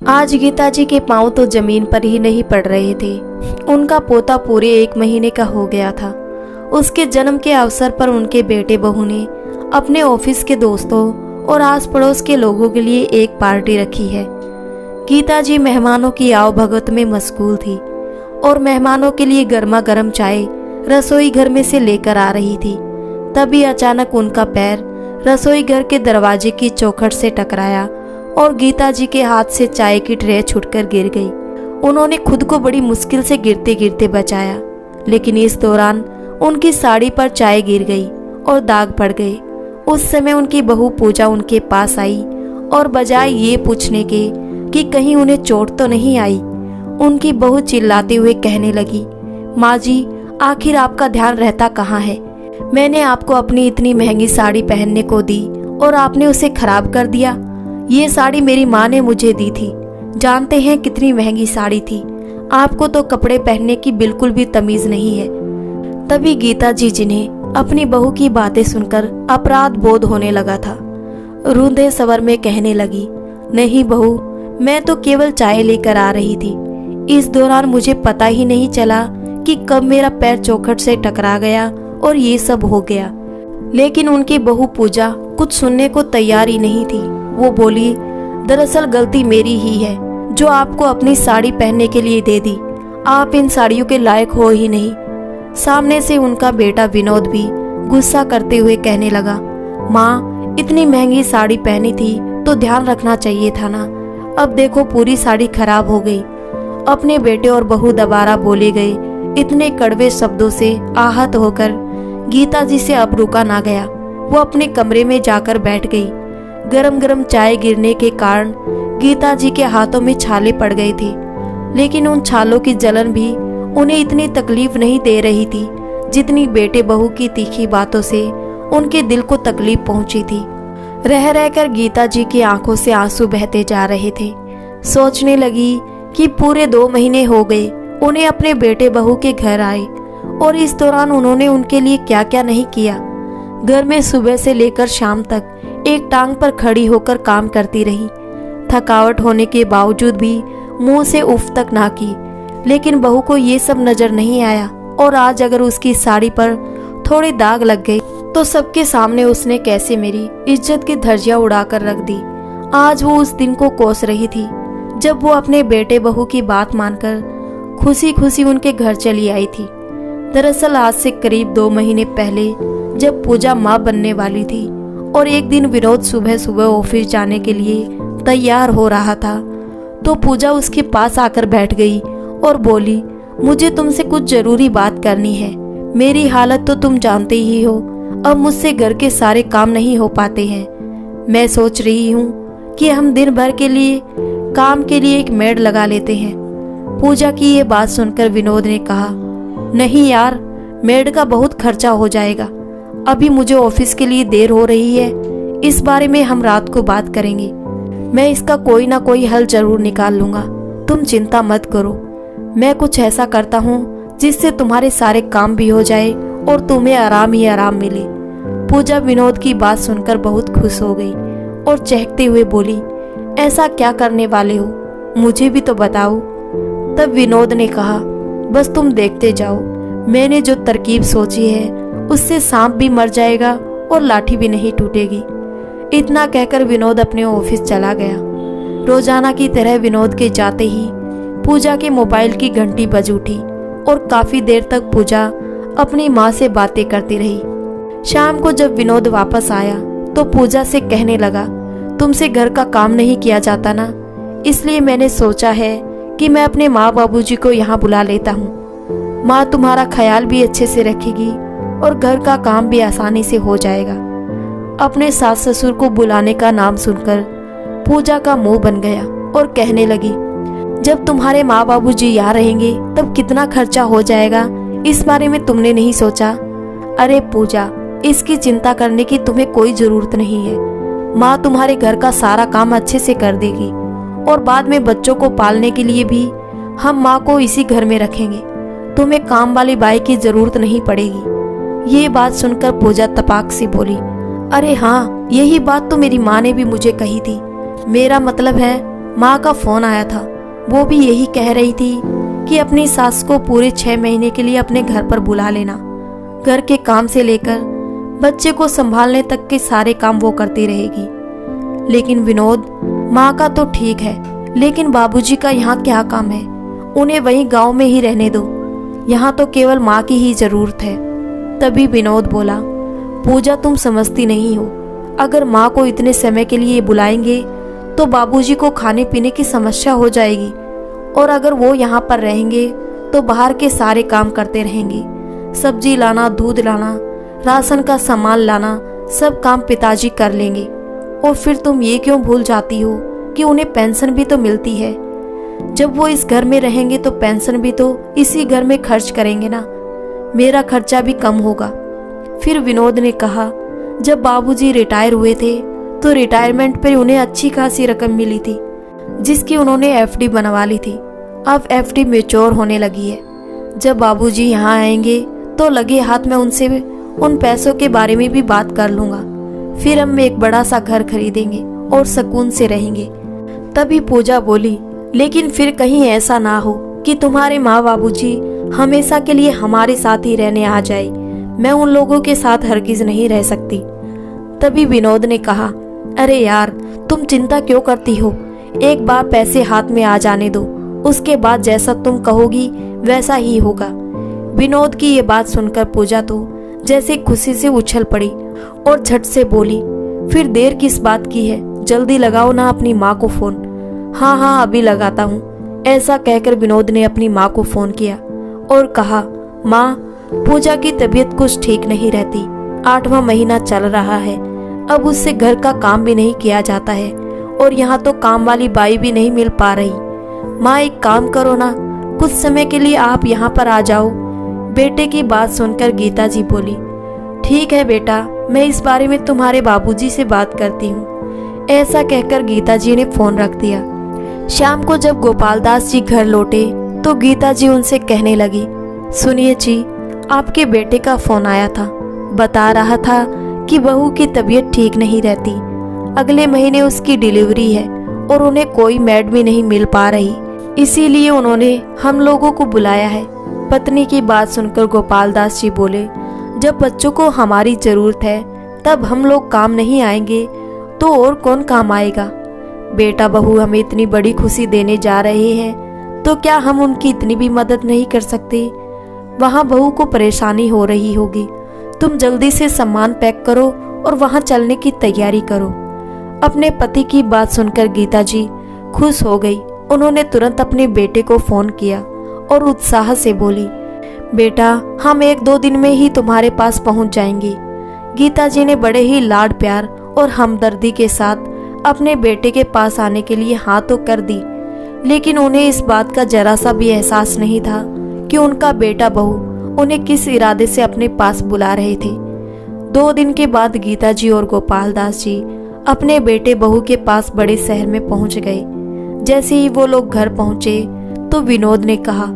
आज गीता जी के पांव तो जमीन पर ही नहीं पड़ रहे थे। उनका पोता पूरे 1 महीने का हो गया था। उसके जन्म के अवसर पर उनके बेटे बहू ने अपने ऑफिस के दोस्तों और आस पड़ोस के लोगों के लिए एक पार्टी रखी है। गीता जी मेहमानों की आवभगत में मशगूल थी और मेहमानों के लिए गर्मा गर्म चाय रसोई घर में से लेकर आ रही थी। तभी अचानक उनका पैर रसोई घर के दरवाजे की चौखट से टकराया और गीता जी के हाथ से चाय की ट्रे छूटकर गिर गई। उन्होंने खुद को बड़ी मुश्किल से गिरते गिरते बचाया, लेकिन इस दौरान उनकी साड़ी पर चाय गिर गई और दाग पड़ गए। उस समय उनकी बहू पूजा उनके पास आई और बजाय ये पूछने के कि कहीं उन्हें चोट तो नहीं आई, उनकी बहू चिल्लाते हुए कहने लगी, माँ जी, आखिर आपका ध्यान रहता कहाँ है? मैंने आपको अपनी इतनी महंगी साड़ी पहनने को दी और आपने उसे खराब कर दिया। ये साड़ी मेरी माँ ने मुझे दी थी। जानते हैं कितनी महंगी साड़ी थी। आपको तो कपड़े पहनने की बिल्कुल भी तमीज नहीं है। तभी गीता जी जिन्हें अपनी बहू की बातें सुनकर अपराध बोध होने लगा था, रूंधे स्वर में कहने लगी, नहीं बहू, मैं तो केवल चाय लेकर आ रही थी। इस दौरान मुझे पता ही नहीं चला कि कब मेरा पैर चौखट से टकरा गया और ये सब हो गया। लेकिन उनकी बहू पूजा कुछ सुनने को तैयार ही नहीं थी। वो बोली, दरअसल गलती मेरी ही है जो आपको अपनी साड़ी पहनने के लिए दे दी। आप इन साड़ियों के लायक हो ही नहीं। सामने से उनका बेटा विनोद भी गुस्सा करते हुए कहने लगा, माँ, इतनी महंगी साड़ी पहनी थी तो ध्यान रखना चाहिए था ना। अब देखो पूरी साड़ी खराब हो गई। अपने बेटे और बहू दोबारा बोले गए इतने कड़वे शब्दों से आहत होकर गीता जी से अब रुका ना गया। वो अपने कमरे में जाकर बैठ गई। गरम गरम चाय गिरने के कारण गीता जी के हाथों में छाले पड़ गए थे, लेकिन उन छालों की जलन भी उन्हें इतनी तकलीफ नहीं दे रही थी जितनी बेटे बहू की तीखी बातों से उनके दिल को तकलीफ पहुंची थी। रह रहकर गीता जी की आंखों से आंसू बहते जा रहे थे। सोचने लगी कि पूरे 2 महीने हो गए उन्हें अपने बेटे बहू के घर आए और इस दौरान उन्होंने उनके लिए क्या क्या नहीं किया। घर में सुबह से लेकर शाम तक एक टांग पर खड़ी होकर काम करती रही। थकावट होने के बावजूद भी मुंह से उफ तक ना की, लेकिन बहू को ये सब नजर नहीं आया और आज अगर उसकी साड़ी पर थोड़े दाग लग गए तो सबके सामने उसने कैसे मेरी इज्जत की धज्जियां उड़ाकर रख दी। आज वो उस दिन को कोस रही थी जब वो अपने बेटे बहू की बात मानकर खुशी खुशी उनके घर चली आई थी। दरअसल आज से करीब 2 महीने पहले जब पूजा माँ बनने वाली थी और एक दिन विनोद सुबह सुबह ऑफिस जाने के लिए तैयार हो रहा था तो पूजा उसके पास आकर बैठ गई और बोली, मुझे तुमसे कुछ जरूरी बात करनी है। मेरी हालत तो तुम जानते ही हो, अब मुझसे घर के सारे काम नहीं हो पाते हैं। मैं सोच रही हूँ कि हम दिन भर के लिए काम के लिए एक मेड लगा लेते हैं। पूजा की ये बात सुनकर विनोद ने कहा, नहीं यार, मेड का बहुत खर्चा हो जाएगा। अभी मुझे ऑफिस के लिए देर हो रही है, इस बारे में हम रात को बात करेंगे। मैं इसका कोई ना कोई हल जरूर निकाल लूंगा, तुम चिंता मत करो। मैं कुछ ऐसा करता हूँ जिससे तुम्हारे सारे काम भी हो जाए और तुम्हें आराम ही आराम मिले। पूजा विनोद की बात सुनकर बहुत खुश हो गई और चहकते हुए बोली, ऐसा क्या करने वाले हो, मुझे भी तो बताओ। तब विनोद ने कहा, बस तुम देखते जाओ, मैंने जो तरकीब सोची है उससे सांप भी मर जाएगा और लाठी भी नहीं टूटेगी। इतना कहकर विनोद अपने ऑफिस चला गया। रोजाना की तरह विनोद के जाते ही पूजा के मोबाइल की घंटी बज उठी और काफी देर तक पूजा अपनी माँ से बातें करती रही। शाम को जब विनोद वापस आया तो पूजा से कहने लगा, तुमसे घर का काम नहीं किया जाता ना, इसलिए मैंने सोचा है कि मैं अपने माँ बाबूजी को यहाँ बुला लेता हूँ। माँ तुम्हारा ख्याल भी अच्छे से रखेगी और घर का काम भी आसानी से हो जाएगा। अपने सास ससुर को बुलाने का नाम सुनकर पूजा का मुंह बन गया और कहने लगी, जब तुम्हारे माँ बाबूजी यहाँ रहेंगे तब कितना खर्चा हो जाएगा, इस बारे में तुमने नहीं सोचा? अरे पूजा, इसकी चिंता करने की तुम्हें कोई जरूरत नहीं है। माँ तुम्हारे घर का सारा काम अच्छे से कर देगी और बाद में बच्चों को पालने के लिए भी हम माँ को इसी घर में रखेंगे। तुम्हें काम वाली बाई की जरूरत नहीं पड़ेगी। ये बात सुनकर पूजा तपाक से बोली, अरे हाँ, यही बात तो मेरी माँ ने भी मुझे कही थी। मेरा मतलब है माँ का फोन आया था। वो भी यही कह रही थी कि अपनी सास को पूरे 6 महीने के लिए अपने घर पर बुला लेना। घर के काम से लेकर बच्चे को संभालने तक के सारे काम वो करती रहेगी। लेकिन विनोद, माँ का तो ठीक है, लेकिन बाबूजी का यहाँ क्या काम है? उन्हें वहीं गांव में ही रहने दो। यहाँ तो केवल माँ की ही जरूरत है। तभी विनोद बोला, पूजा तुम समझती नहीं हो। अगर माँ को इतने समय के लिए बुलाएंगे तो बाबूजी को खाने पीने की समस्या हो जाएगी, और अगर वो यहाँ पर रहेंगे तो बाहर के सारे काम करते रहेंगे। सब्जी लाना, दूध लाना, राशन का सामान लाना, सब काम पिताजी कर लेंगे। और फिर तुम ये क्यों भूल जाती हो कि उन्हें पेंशन भी तो मिलती है। जब वो इस घर में रहेंगे तो पेंशन भी तो इसी घर में खर्च करेंगे ना। मेरा खर्चा भी कम होगा। फिर विनोद ने कहा, जब बाबूजी रिटायर हुए थे तो रिटायरमेंट पर उन्हें अच्छी खासी रकम मिली थी, जिसकी उन्होंने एफडी बनवा ली थी। अब एफडी मैच्योर होने लगी है। जब बाबूजी यहाँ आएंगे तो लगे हाथ में उनसे उन पैसों के बारे में भी बात कर लूंगा। फिर हम एक बड़ा सा घर खरीदेंगे और सुकून से रहेंगे। तभी पूजा बोली, लेकिन फिर कहीं ऐसा ना हो कि तुम्हारे माँ बाबूजी हमेशा के लिए हमारे साथ ही रहने आ जाए। मैं उन लोगों के साथ हरगिज नहीं रह सकती। तभी विनोद ने कहा, अरे यार, तुम चिंता क्यों करती हो? एक बार पैसे हाथ में आ जाने दो, उसके बाद जैसा तुम कहोगी वैसा ही होगा। विनोद की ये बात सुनकर पूजा तो जैसे खुशी से उछल पड़ी और झट से बोली, फिर देर किस बात की है? जल्दी लगाओ ना अपनी माँ को फोन। हाँ हाँ, अभी लगाता हूँ। ऐसा कहकर विनोद ने अपनी माँ को फोन किया और कहा, माँ, पूजा की तबीयत कुछ ठीक नहीं रहती। 8वां महीना चल रहा है। अब उससे घर का काम भी नहीं किया जाता है, और यहाँ तो काम वाली बाई भी नहीं मिल पा रही। माँ, एक काम करो ना, कुछ समय के लिए आप यहाँ पर आ जाओ। बेटे की बात सुनकर गीता जी बोली, ठीक है बेटा, मैं इस बारे में तुम्हारे बाबूजी से बात करती हूँ। ऐसा कहकर गीता जी ने फोन रख दिया। शाम को जब गोपाल दास जी घर लौटे तो गीता जी उनसे कहने लगी, सुनिए जी, आपके बेटे का फोन आया था। बता रहा था कि बहू की तबीयत ठीक नहीं रहती। अगले महीने उसकी डिलीवरी है और उन्हें कोई मेड भी नहीं मिल पा रही, इसीलिए उन्होंने हम लोगों को बुलाया है। पत्नी की बात सुनकर गोपाल दास जी बोले, जब बच्चों को हमारी जरूरत है तब हम लोग काम नहीं आएंगे तो और कौन काम आएगा? बेटा बहू हमें इतनी बड़ी खुशी देने जा रहे हैं तो क्या हम उनकी इतनी भी मदद नहीं कर सकते? वहाँ बहू को परेशानी हो रही होगी। तुम जल्दी से सामान पैक करो और वहाँ चलने की तैयारी करो। अपने पति की बात सुनकर गीता जी खुश हो गई। उन्होंने तुरंत अपने बेटे को फोन किया और उत्साह से बोली, बेटा, हम 1-2 दिन में ही तुम्हारे पास पहुँच जाएंगे। गीता जी ने बड़े ही लाड प्यार और हमदर्दी के साथ अपने बेटे के पास आने के लिए हाँ तो कर दी, लेकिन उन्हें इस बात का जरा सा भी एहसास नहीं था कि उनका बेटा बहू उन्हें किस इरादे से अपने पास बुला रहे थे। 2 दिन के बाद गीता जी और गोपाल दास जी अपने बेटे बहू के पास बड़े शहर में पहुंच गए। जैसे ही वो लोग घर पहुंचे तो विनोद ने कहा,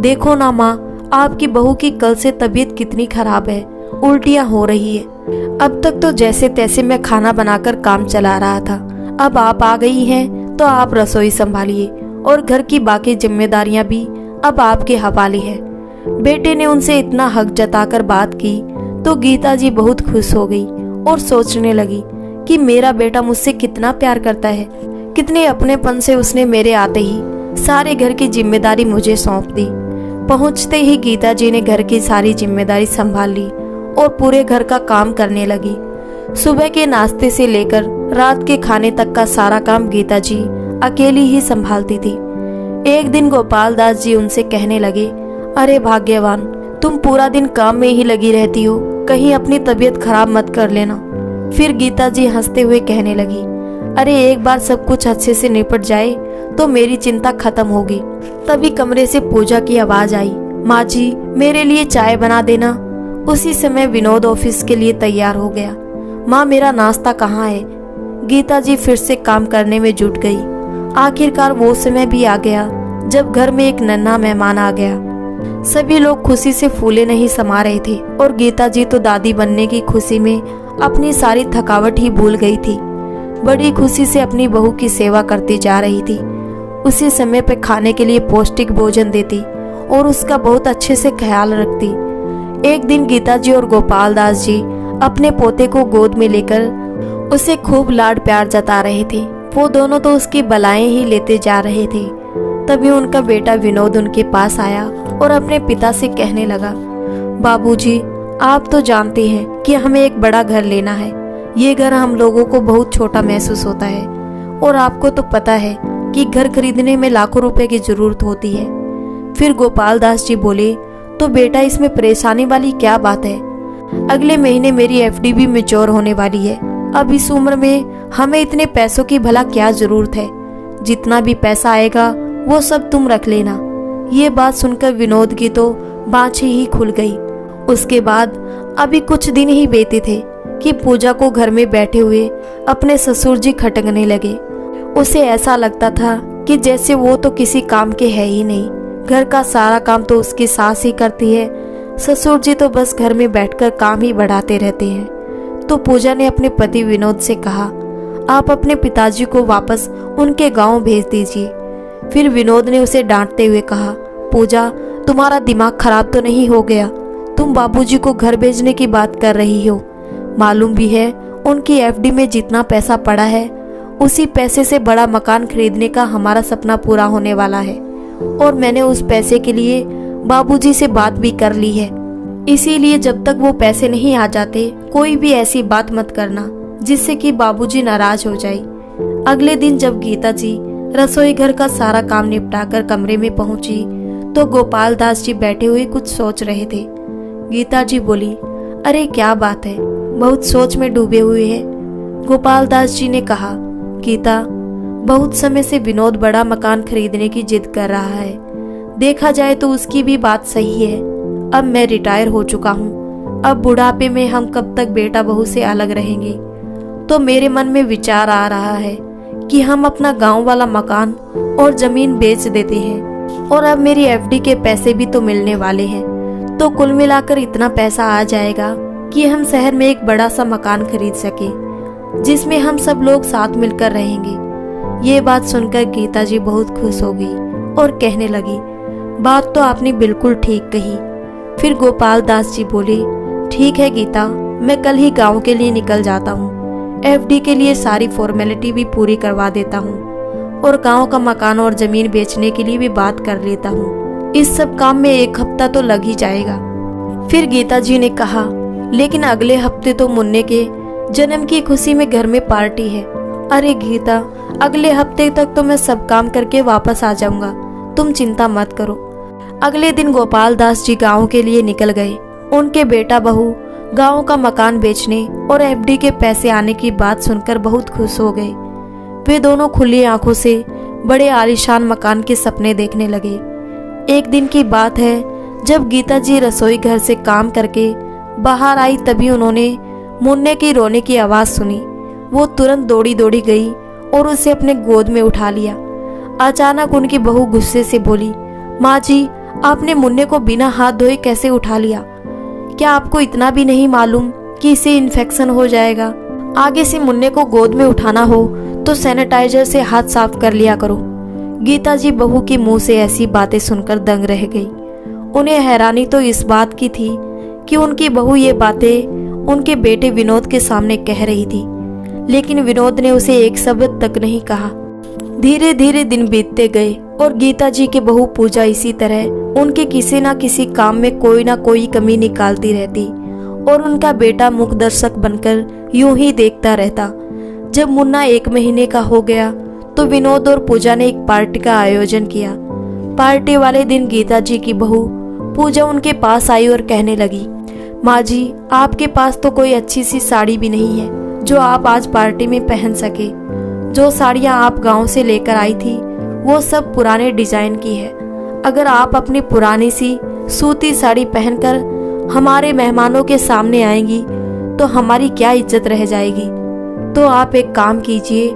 देखो ना माँ, आपकी बहू की कल से तबीयत कितनी खराब है, उल्टियाँ हो रही है। अब तक तो जैसे तैसे मैं खाना बनाकर काम चला रहा था। अब आप आ गई हैं तो आप रसोई संभालिए और घर की बाकी जिम्मेदारियां भी अब आपके हवाले है। बेटे ने उनसे इतना हक जताकर बात की तो गीता जी बहुत खुश हो गई और सोचने लगी कि मेरा बेटा मुझसे कितना प्यार करता है। कितने अपनेपन से उसने मेरे आते ही सारे घर की जिम्मेदारी मुझे सौंप दी। पहुंचते ही गीता जी ने घर की सारी जिम्मेदारी संभाल ली और पूरे घर का काम करने लगी। सुबह के नाश्ते से लेकर रात के खाने तक का सारा काम गीता जी अकेली ही संभालती थी। एक दिन गोपाल दास जी उनसे कहने लगे, अरे भाग्यवान, तुम पूरा दिन काम में ही लगी रहती हो, कहीं अपनी तबीयत खराब मत कर लेना। फिर गीता जी हंसते हुए कहने लगी, अरे एक बार सब कुछ अच्छे से निपट जाए तो मेरी चिंता खत्म होगी। तभी कमरे से पूजा की आवाज आई, माँ जी, मेरे लिए चाय बना देना। उसी समय विनोद ऑफिस के लिए तैयार हो गया। माँ, मेरा नाश्ता कहाँ है? गीता जी फिर से काम करने में जुट गई। आखिरकार वो समय भी आ गया जब घर में एक नन्हा मेहमान आ गया। सभी लोग खुशी से फूले नहीं समा रहे थे और गीता जी तो दादी बनने की खुशी में अपनी सारी थकावट ही भूल गई थी। बड़ी खुशी से अपनी बहू की सेवा करती जा रही थी। उसी समय पे खाने के लिए पौष्टिक भोजन देती और उसका बहुत अच्छे से ख्याल रखती। एक दिन गीता जी और गोपाल दास जी अपने पोते को गोद में लेकर उसे खूब लाड प्यार जता रहे थे। वो दोनों तो उसकी बलाएं ही लेते जा रहे थे। तभी उनका बेटा विनोद उनके पास आया और अपने पिता से कहने लगा, बाबूजी, आप तो जानते हैं कि हमें एक बड़ा घर लेना है। ये घर हम लोगों को बहुत छोटा महसूस होता है और आपको तो पता है कि घर खरीदने में लाखों रुपए की जरूरत होती है। फिर गोपाल दास जी बोले, तो बेटा इसमें परेशानी वाली क्या बात है? अगले महीने मेरी एफडी भी मैच्योर होने वाली है। अब इस उम्र में हमें इतने पैसों की भला क्या जरूरत है? जितना भी पैसा आएगा वो सब तुम रख लेना। ये बात सुनकर विनोद की तो बाँछें ही खुल गई। उसके बाद अभी कुछ दिन ही बीते थे कि पूजा को घर में बैठे हुए अपने ससुर जी खटकने लगे। उसे ऐसा लगता था कि जैसे वो तो किसी काम के है ही नहीं। घर का सारा काम तो उसकी सास ही करती है, ससुर जी तो बस घर में बैठकर काम ही बढ़ाते रहते हैं। तो पूजा ने अपने पति विनोद से कहा, आप अपने पिताजी को वापस उनके गांव भेज दीजिए। फिर विनोद ने उसे डांटते हुए कहा, पूजा, तुम्हारा दिमाग खराब तो नहीं हो गया? तुम बाबूजी को घर भेजने की बात कर रही हो। मालूम भी है उनकी एफडी में जितना पैसा पड़ा है उसी पैसे से बड़ा मकान खरीदने का हमारा सपना पूरा होने वाला है और मैंने उस पैसे के लिए बाबूजी से बात भी कर ली है। इसीलिए जब तक वो पैसे नहीं आ जाते कोई भी ऐसी बात मत करना जिससे कि बाबूजी नाराज हो जाए। अगले दिन जब गीता जी रसोई घर का सारा काम निपटाकर कमरे में पहुंची तो गोपाल दास जी बैठे हुए कुछ सोच रहे थे। गीता जी बोली, अरे क्या बात है, बहुत सोच में डूबे हुए हैं। गोपाल दास जी ने कहा, गीता, बहुत समय से विनोद बड़ा मकान खरीदने की जिद कर रहा है। देखा जाए तो उसकी भी बात सही है। अब मैं रिटायर हो चुका हूँ, अब बुढ़ापे में हम कब तक बेटा बहू से अलग रहेंगे। तो मेरे मन में विचार आ रहा है कि हम अपना गांव वाला मकान और जमीन बेच देते हैं और अब मेरी एफडी के पैसे भी तो मिलने वाले हैं। तो कुल मिलाकर इतना पैसा आ जाएगा कि हम शहर में एक बड़ा सा मकान खरीद सके जिसमें हम सब लोग साथ मिलकर रहेंगे। ये बात सुनकर गीता जी बहुत खुश हो गई और कहने लगी, बात तो आपने बिल्कुल ठीक कही। फिर गोपाल दास जी बोले, ठीक है गीता, मैं कल ही गांव के लिए निकल जाता हूँ। एफडी के लिए सारी फॉर्मेलिटी भी पूरी करवा देता हूँ और गांव का मकान और जमीन बेचने के लिए भी बात कर लेता हूँ। इस सब काम में एक हफ्ता तो लग ही जाएगा। फिर गीता जी ने कहा, लेकिन अगले हफ्ते तो मुन्ने के जन्म की खुशी में घर में पार्टी है। अरे गीता, अगले हफ्ते तक तो मैं सब काम करके वापस आ जाऊंगा, तुम चिंता मत करो। अगले दिन गोपाल दास जी गांव के लिए निकल गए। उनके बेटा बहू गांव का मकान बेचने और एफडी के पैसे आने की बात सुनकर बहुत खुश हो गए। वे दोनों खुली आंखों से बड़े आलीशान मकान के सपने देखने लगे। एक दिन की बात है, जब गीता जी रसोई घर से काम करके बाहर आई तभी उन्होंने मुन्ने की रोने की आवाज सुनी। वो तुरंत दौड़ी दौड़ी गई और उसे अपने गोद में उठा लिया। अचानक उनकी बहू गुस्से से बोली, माँ जी, आपने मुन्ने को बिना हाथ धोए कैसे उठा लिया? क्या आपको इतना भी नहीं मालूम कि इसे इन्फेक्शन हो जाएगा? आगे से मुन्ने को गोद में उठाना हो तो सैनिटाइजर से हाथ साफ कर लिया करो। गीता जी बहू के मुंह से ऐसी बातें सुनकर दंग रह गई। उन्हें हैरानी तो इस बात की थी कि उनकी बहू ये बातें उनके बेटे विनोद के सामने कह रही थी, लेकिन विनोद ने उसे एक शब्द तक नहीं कहा। धीरे धीरे दिन बीतते गए और गीता जी की बहू पूजा इसी तरह उनके किसी न किसी काम में कोई ना कोई कमी निकालती रहती और उनका बेटा मूक दर्शक बनकर यूं ही देखता रहता। जब मुन्ना 1 महीने का हो गया तो विनोद और पूजा ने एक पार्टी का आयोजन किया। पार्टी वाले दिन गीता जी की बहू पूजा उनके पास आई और कहने लगी, माँ जी, आपके पास तो कोई अच्छी सी साड़ी भी नहीं है जो आप आज पार्टी में पहन सके। जो साड़ियाँ आप गांव से लेकर आई थी वो सब पुराने डिजाइन की है। अगर आप अपनी पुरानी सी सूती साड़ी पहनकर हमारे मेहमानों के सामने आएंगी तो हमारी क्या इज्जत रह जाएगी। तो आप एक काम कीजिए,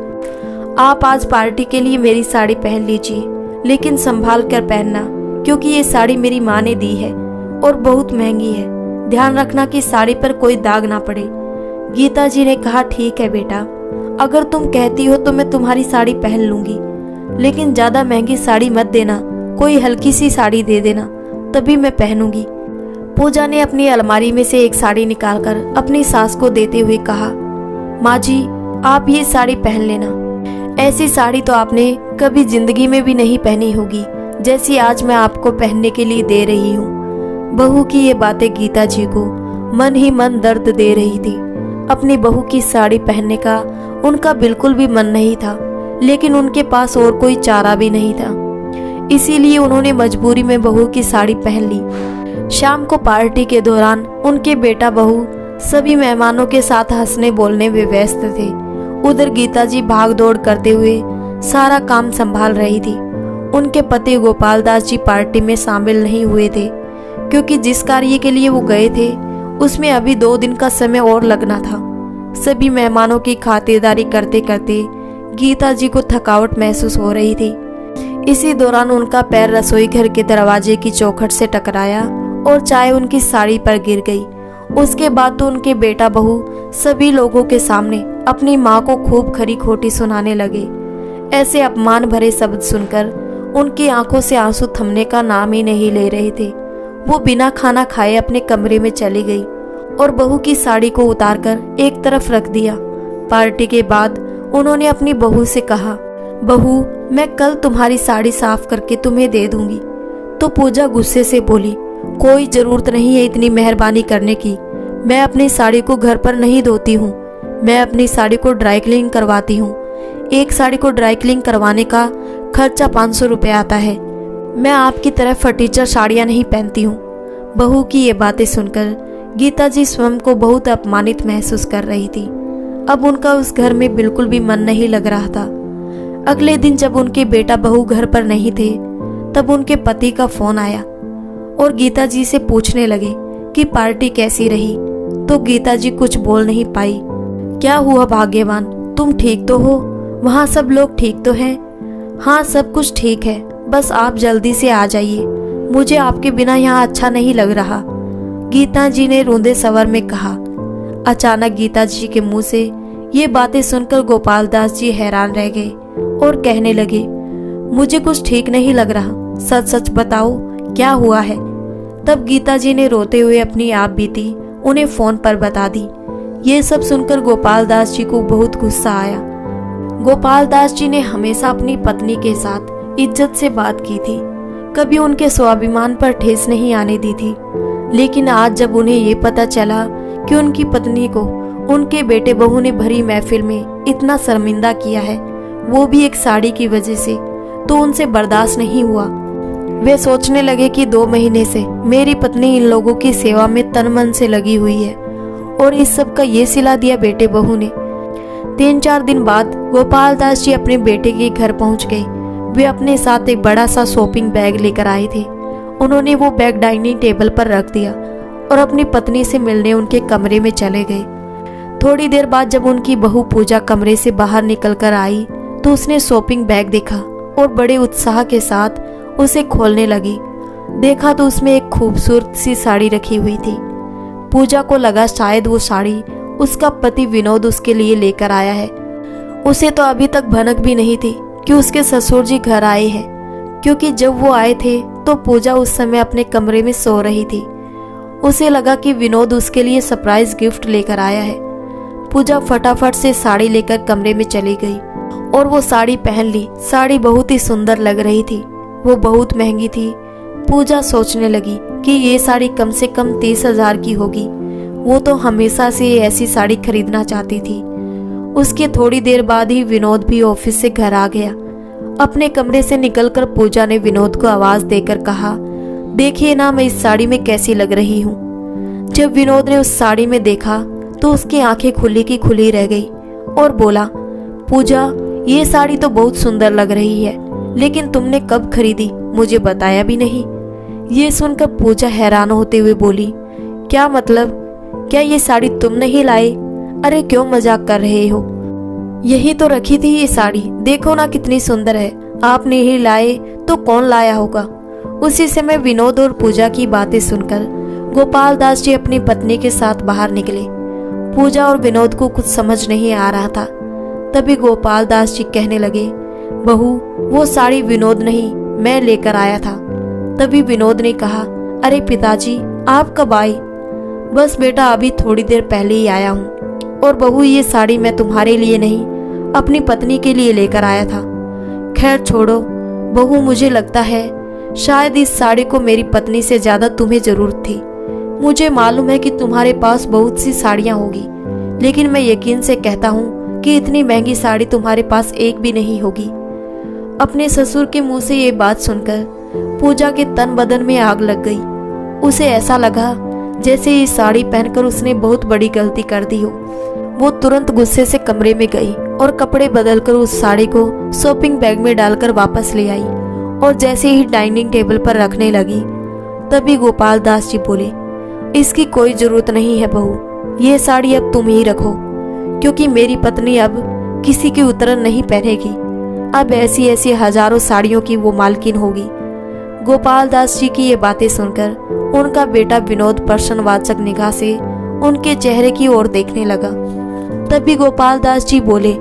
आप आज पार्टी के लिए मेरी साड़ी पहन लीजिए, लेकिन संभाल कर पहनना, क्योंकि ये साड़ी मेरी माँ ने दी है और बहुत महंगी है। ध्यान रखना कि साड़ी पर कोई दाग ना पड़े। गीता जी ने कहा, ठीक है बेटा, अगर तुम कहती हो तो मैं तुम्हारी साड़ी पहन लूंगी, लेकिन ज्यादा महंगी साड़ी मत देना, कोई हल्की सी साड़ी दे देना, तभी मैं पहनूंगी। पूजा ने अपनी अलमारी में से एक साड़ी निकालकर अपनी सास को देते हुए कहा, माँ जी आप ये साड़ी पहन लेना। ऐसी साड़ी तो आपने कभी जिंदगी में भी नहीं पहनी होगी जैसी आज मैं आपको पहनने के लिए दे रही हूँ। बहू की ये बातें गीता जी को मन ही मन दर्द दे रही थी। अपनी बहू की साड़ी पहनने का उनका बिल्कुल भी मन नहीं था, लेकिन उनके पास और कोई चारा भी नहीं था, इसीलिए उन्होंने मजबूरी में बहू की साड़ी पहन ली। शाम को पार्टी के दौरान उनके बेटा बहू सभी मेहमानों के साथ हंसने बोलने में व्यस्त थे। उधर गीता जी भाग दौड़ करते हुए सारा काम संभाल रही थी। उनके पति गोपाल दास जी पार्टी में शामिल नहीं हुए थे, क्योंकि जिस कार्य के लिए वो गए थे उसमें अभी 2 दिन का समय और लगना था। सभी मेहमानों की खातिरदारी करते करते गीता जी को थकावट महसूस हो रही थी। इसी दौरान उनका पैर रसोई घर के दरवाजे की चौखट से टकराया और चाय उनकी साड़ी पर गिर गई। उसके बाद तो उनके बेटा बहू सभी लोगों के सामने अपनी माँ को खूब खरी खोटी सुनाने लगे। ऐसे अपमान भरे शब्द सुनकर उनकी आंखों से आंसू थमने का नाम ही नहीं ले रहे थे। वो बिना खाना खाए अपने कमरे में चली गई और बहू की साड़ी को उतारकर एक तरफ रख दिया। पार्टी के बाद उन्होंने अपनी बहू से कहा, बहू मैं कल तुम्हारी साड़ी साफ करके तुम्हें दे दूंगी। तो पूजा गुस्से से बोली, कोई जरूरत नहीं है इतनी मेहरबानी करने की, मैं अपनी साड़ी को घर पर नहीं धोती हूँ, मैं अपनी साड़ी को ड्राई क्लीनिंग करवाती हूँ। एक साड़ी को ड्राई क्लीनिंग करवाने का खर्चा 500 रुपये आता है। मैं आपकी तरह फटीचर साड़ियाँ नहीं पहनती हूँ। बहू की ये बातें सुनकर गीता जी स्वयं को बहुत अपमानित महसूस कर रही थी। अब उनका उस घर में बिल्कुल भी मन नहीं लग रहा था। अगले दिन जब उनके बेटा बहू घर पर नहीं थे, तब उनके पति का फोन आया और गीता जी से पूछने लगे कि पार्टी कैसी रही। तो गीता जी कुछ बोल नहीं पाई। क्या हुआ भाग्यवान, तुम ठीक तो हो? वहाँ सब लोग ठीक तो हैं? हाँ सब कुछ ठीक है, बस आप जल्दी से आ जाइए, मुझे आपके बिना यहाँ अच्छा नहीं लग रहा, गीता जी ने रोंदे स्वर में कहा। अचानक गीता जी के मुंह से ये बातें सुनकर गोपाल दास जी हैरान रह गए और कहने लगे, मुझे कुछ ठीक नहीं लग रहा, सच सच बताओ क्या हुआ है? तब गीता जी ने रोते हुए अपनी आप बीती उन्हें फोन पर बता दी। ये सब सुनकर गोपाल दास जी को बहुत गुस्सा आया। गोपाल दास जी ने हमेशा अपनी पत्नी के साथ इज्जत से बात की थी, कभी उनके स्वाभिमान पर ठेस नहीं आने दी थी, लेकिन आज जब उन्हें ये पता चला कि उनकी पत्नी को उनके बेटे बहू ने भरी महफिल में इतना शर्मिंदा किया है, वो भी एक साड़ी की वजह से, तो उनसे बर्दाश्त नहीं हुआ। वे सोचने लगे कि 2 महीने से मेरी पत्नी इन लोगों की सेवा में तन मन से लगी हुई है और इस सब का ये सिला दिया बेटे बहू ने। 3-4 दिन बाद गोपाल दास जी अपने बेटे के घर पहुंच गए। वे अपने साथ एक बड़ा सा शॉपिंग बैग लेकर आए थे। उन्होंने वो बैग डाइनिंग टेबल पर रख दिया और अपनी पत्नी से मिलने उनके कमरे में चले गए। थोड़ी देर बाद जब उनकी बहू पूजा कमरे से बाहर निकल कर आई तो उसने शॉपिंग बैग देखा और बड़े उत्साह के साथ उसे खोलने लगी। देखा तो उसमें एक खूबसूरत सी साड़ी रखी हुई थी। पूजा को लगा शायद वो साड़ी उसका पति विनोद उसके लिए लेकर आया है। उसे तो अभी तक भनक भी नहीं थी कि उसके ससुर जी घर आए हैं, क्योंकि जब वो आए थे तो पूजा उस समय अपने कमरे में सो रही थी। उसे लगा कि विनोद उसके लिए सरप्राइज गिफ्ट लेकर आया है। पूजा फटाफट से साड़ी लेकर कमरे में चली गई और वो साड़ी पहन ली। साड़ी बहुत ही सुंदर लग रही थी, वो बहुत महंगी थी। पूजा सोचने लगी कि ये साड़ी कम से कम 30,000 की होगी। वो तो हमेशा से ऐसी साड़ी खरीदना चाहती थी। उसके थोड़ी देर बाद ही विनोद भी ऑफिस से घर आ गया। अपने कमरे से निकलकर पूजा ने विनोद को आवाज देकर कहा, देखिए ना मैं इस साड़ी में कैसी लग रही हूँ। जब विनोद ने उस साड़ी में देखा तो उसकी आंखें खुली की खुली रह गई और बोला, पूजा ये साड़ी तो बहुत सुंदर लग रही है, लेकिन तुमने कब खरीदी, मुझे बताया भी नहीं। ये सुनकर पूजा हैरान होते हुए बोली, क्या मतलब, क्या ये साड़ी तुम नहीं लाए? अरे क्यों मजाक कर रहे हो, यही तो रखी थी ये साड़ी, देखो ना कितनी सुंदर है, आप नहीं लाए तो कौन लाया होगा। उसी समय विनोद और पूजा की बातें सुनकर गोपाल दास जी अपनी पत्नी के साथ बाहर निकले। पूजा और विनोद को कुछ समझ नहीं आ रहा था। तभी गोपाल दास जी कहने लगे, बहू वो साड़ी विनोद नहीं मैं लेकर आया था। तभी विनोद ने कहा, अरे पिताजी आप कब आए? बस बेटा अभी थोड़ी देर पहले ही आया हूँ। और बहू ये साड़ी मैं तुम्हारे लिए नहीं अपनी पत्नी के लिए लेकर आया था। खैर छोड़ो बहू, मुझे लगता है शायद इस साड़ी को मेरी पत्नी से ज्यादा तुम्हें जरूरत थी। मुझे मालूम है कि तुम्हारे पास बहुत सी साड़ियाँ होगी, लेकिन मैं यकीन से कहता हूँ कि इतनी महंगी साड़ी तुम्हारे पास एक भी नहीं होगी। अपने ससुर के मुंह से ये बात सुनकर पूजा के तन बदन में आग लग गई। उसे ऐसा लगा जैसे ये साड़ी पहनकर उसने बहुत बड़ी गलती कर दी हो। वो तुरंत गुस्से से कमरे में गई और कपड़े बदलकर उस साड़ी को शॉपिंग बैग में डालकर वापस ले आई और जैसे ही डाइनिंग टेबल पर रखने लगी तभी गोपाल दास जी बोले, इसकी कोई जरूरत नहीं है बहू, ये साड़ी अब तुम ही रखो, क्योंकि मेरी पत्नी अब किसी की उतरन नहीं पहनेगी। अब ऐसी ऐसी हजारों साड़ियों की वो मालकिन होगी। गोपाल दास जी की ये बातें सुनकर उनका बेटा विनोद प्रश्नवाचक निगाह से उनके चेहरे की ओर देखने लगा। तभी गोपाल दास जी बोले,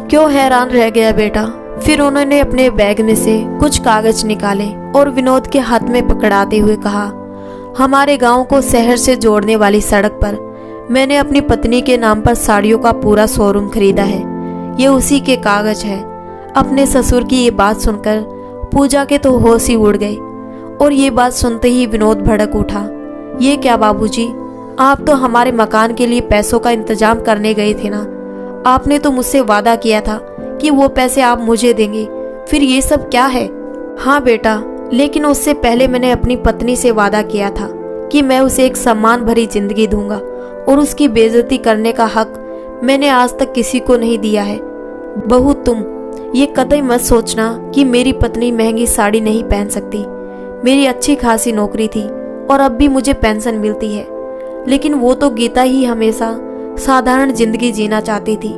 क्यों हैरान रह गया बेटा? फिर उन्होंने अपने बैग में से कुछ कागज निकाले और विनोद के हाथ में पकड़ाते हुए कहा, हमारे गांव को शहर से जोड़ने वाली सड़क पर मैंने अपनी पत्नी के नाम पर साड़ियों का पूरा शोरूम खरीदा है। ये उसी के कागज है। अपने ससुर की ये बात सुनकर पूजा के तो होश ही उड़ गए और ये बात सुनते ही विनोद भड़क उठा। ये क्या बाबूजी, आप तो हमारे मकान के लिए पैसों का इंतजाम करने गए थे ना? आपने तो मुझसे वादा किया था कि वो पैसे आप मुझे देंगे, फिर ये सब क्या है? हाँ बेटा, लेकिन उससे पहले मैंने अपनी पत्नी से वादा किया था कि मैं उसे एक सम्मान भरी जिंदगी दूंगा और उसकी बेइज्जती करने का हक मैंने आज तक किसी को नहीं दिया है। बहू तुम ये कतई मत सोचना कि मेरी पत्नी महंगी साड़ी नहीं पहन सकती। मेरी अच्छी खासी नौकरी थी और अब भी मुझे पेंशन मिलती है, लेकिन वो तो गीता ही हमेशा साधारण जिंदगी जीना चाहती थी,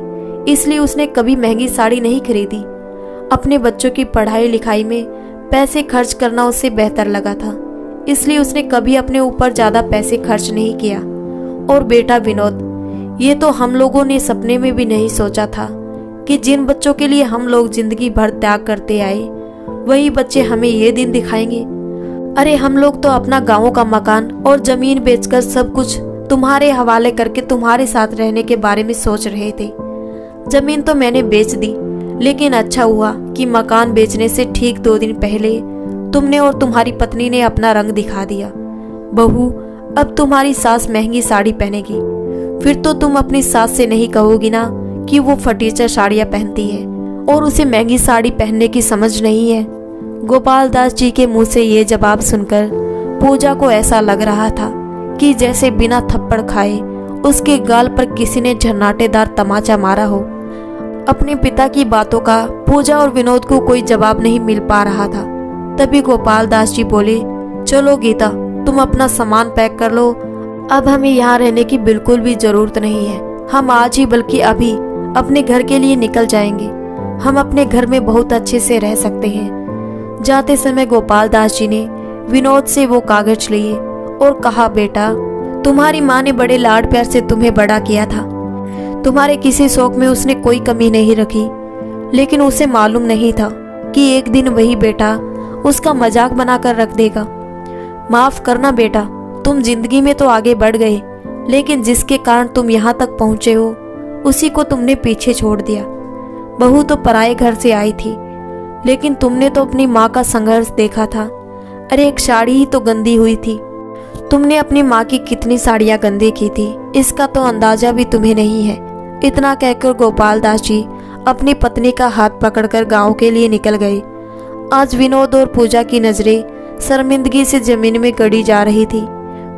इसलिए उसने कभी महंगी साड़ी नहीं खरीदी। अपने बच्चों की पढ़ाई लिखाई में पैसे खर्च करना उसे बेहतर लगा था, इसलिए उसने कभी अपने ऊपर ज्यादा पैसे खर्च नहीं किया। और बेटा विनोद, ये तो हम लोगों ने सपने में भी नहीं सोचा था कि जिन बच्चों के लिए हम लोग जिंदगी भर त्याग करते आए वही बच्चे हमें ये दिन दिखाएंगे। अरे हम लोग तो अपना गांवों का मकान और जमीन बेचकर सब कुछ तुम्हारे हवाले करके तुम्हारे साथ रहने के बारे में सोच रहे थे। जमीन तो मैंने बेच दी, लेकिन अच्छा हुआ कि मकान बेचने से ठीक 2 दिन पहले तुमने और तुम्हारी पत्नी ने अपना रंग दिखा दिया। बहू, अब तुम्हारी सास महंगी साड़ी पहनेगी, फिर तो तुम अपनी सास से नहीं कहोगी ना कि वो फटीचर साड़ियाँ पहनती है और उसे महंगी साड़ी पहनने की समझ नहीं है। गोपाल दास जी के मुंह से ये जवाब सुनकर पूजा को ऐसा लग रहा था कि जैसे बिना थप्पड़ खाए उसके गाल पर किसी ने झरनाटेदार तमाचा मारा हो। अपने पिता की बातों का पूजा और विनोद को कोई जवाब नहीं मिल पा रहा था। तभी गोपाल दास जी बोले, चलो गीता, तुम अपना सामान पैक कर लो, अब हमें यहाँ रहने की बिल्कुल भी जरूरत नहीं है। हम आज ही बल्कि अभी अपने घर के लिए निकल जाएंगे। हम अपने घर में बहुत अच्छे से रह सकते हैं। जाते समय गोपाल दास जी ने विनोद से वो कागज लिए और कहा, बेटा तुम्हारी माँ ने बड़े लाड प्यार से तुम्हें बड़ा किया था। तुम्हारे किसी शौक में उसने कोई कमी नहीं रखी, लेकिन उसे मालूम नहीं था कि एक दिन वही बेटा उसका मजाक बनाकर रख देगा। माफ करना बेटा, तुम जिंदगी में तो आगे बढ़ गए, लेकिन जिसके कारण तुम यहाँ तक पहुँचे हो उसी को तुमने पीछे छोड़ दिया। बहू तो पराये घर से आई थी, लेकिन तुमने तो अपनी माँ का संघर्ष देखा था। अरे एक साड़ी ही तो गंदी हुई थी, तुमने अपनी माँ की कितनी साड़ियाँ गंदी की थी इसका तो अंदाजा भी तुम्हें नहीं है। इतना कहकर गोपाल दास जी अपनी पत्नी का हाथ पकड़कर गांव के लिए निकल गए। आज विनोद और पूजा की नजरें शर्मिंदगी से जमीन में गड़ी जा रही थी।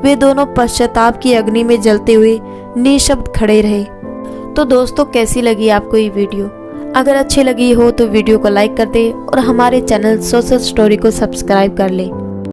वे दोनों पश्चाताप की अग्नि में जलते हुए निशब्द खड़े रहे। तो दोस्तों, कैसी लगी आपको ये वीडियो? अगर अच्छी लगी हो तो वीडियो को लाइक कर दें और हमारे चैनल सोशल स्टोरी को सब्सक्राइब कर लें।